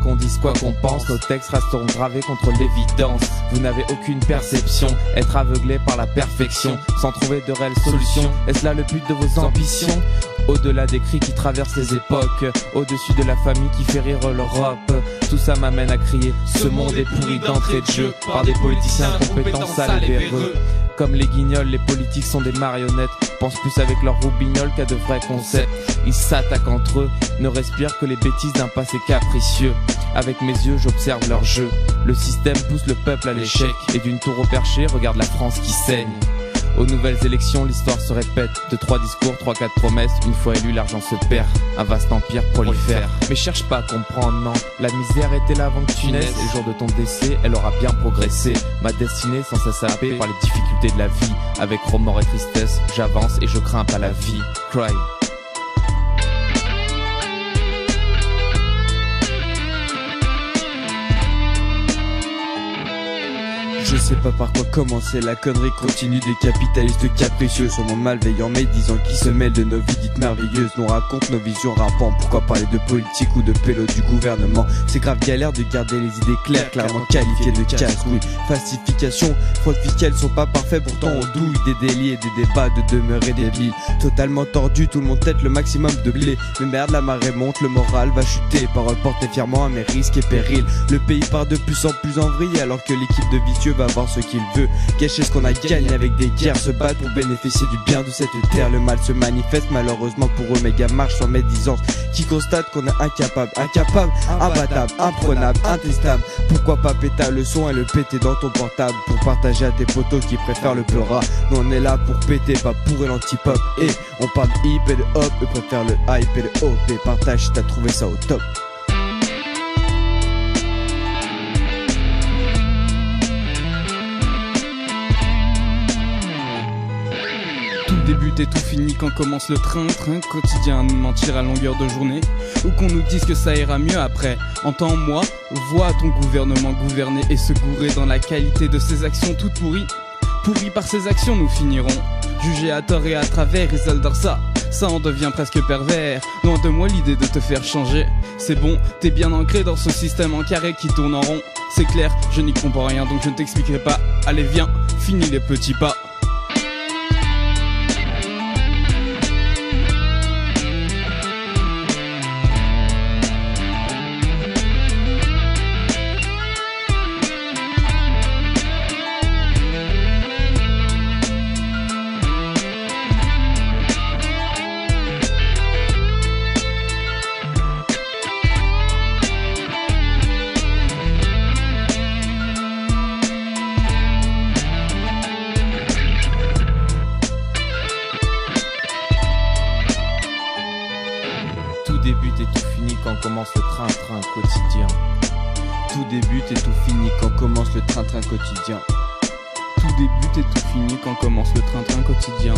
qu'on dise, quoi qu'on pense, nos textes resteront gravés contre l'évidence. Vous n'avez aucune perception, être aveuglé par la perfection, sans trouver de réelles solutions. Est-ce là le but de vos ambitions? Au-delà des cris qui traversent les époques, au-dessus de la famille qui fait rire l'Europe, tout ça m'amène à crier, ce monde est pourri d'entrée de jeu par des politiciens incompétents, sales et véreux. Comme les guignols, les politiques sont des marionnettes, pensent plus avec leurs roubignoles qu'à de vrais concepts. Ils s'attaquent entre eux, ne respirent que les bêtises d'un passé capricieux. Avec mes yeux, j'observe leur jeu. Le système pousse le peuple à l'échec, et d'une tour au perché, regarde la France qui saigne. Aux nouvelles élections, l'histoire se répète. De 3 discours, 3-4 promesses. Une fois élu, l'argent se perd. Un vaste empire prolifère. Mais cherche pas à comprendre, non. La misère était là avant que tu naisses. Et le jour de ton décès, elle aura bien progressé. Ma destinée sans cesse happée par les difficultés de la vie. Avec remords et tristesse, j'avance et je crains pas la vie. Cry. Je sais pas par quoi commencer, la connerie continue des capitalistes capricieux sur mon malveillant médisant qui se mêle de nos vies dites merveilleuses. Nous raconte nos visions rappant, pourquoi parler de politique ou de pélo du gouvernement? C'est grave galère de garder les idées claires, clairement qualifiées de casse-couilles. Falsification, fraude fiscale sont pas parfaits, pourtant on douille des délits et des débats de demeurer débiles. Totalement tordu, tout le monde tête le maximum de blé. Mais merde, la marée monte, le moral va chuter. Paroles portées fièrement à mes risques et périls. Le pays part de plus en plus en vrille alors que l'équipe de vicieux va avoir ce qu'il veut, gâcher ce qu'on a gagné avec des guerres, se battre pour bénéficier du bien de cette terre. Le mal se manifeste malheureusement pour eux, méga marche sans médisance, qui constate qu'on est incapable, imbattable, imprenable, intestable. Pourquoi pas péter le son et le péter dans ton portable pour partager à tes potos qui préfèrent le pleura. Nous on est là pour péter, pas pour l'anti-pop. Et on parle de hip et de hop, eux préfèrent le hype et le hop. Et partage si t'as trouvé ça au top. Tout débute et tout finit quand commence le train quotidien à nous mentir à longueur de journée, ou qu'on nous dise que ça ira mieux après. Entends-moi, vois ton gouvernement gouverner et se gourer dans la qualité de ses actions toutes pourries. Pourris par ses actions nous finirons, jugés à tort et à travers. Isolde ça en devient presque pervers. Loin de moi l'idée de te faire changer. C'est bon, t'es bien ancré dans ce système en carré qui tourne en rond. C'est clair, je n'y comprends rien donc je ne t'expliquerai pas. Allez viens, finis les petits pas. Tout débute et tout finit quand commence le train-train quotidien. Tout débute et tout finit quand commence le train-train quotidien. Tout débute et tout finit quand commence le train-train quotidien.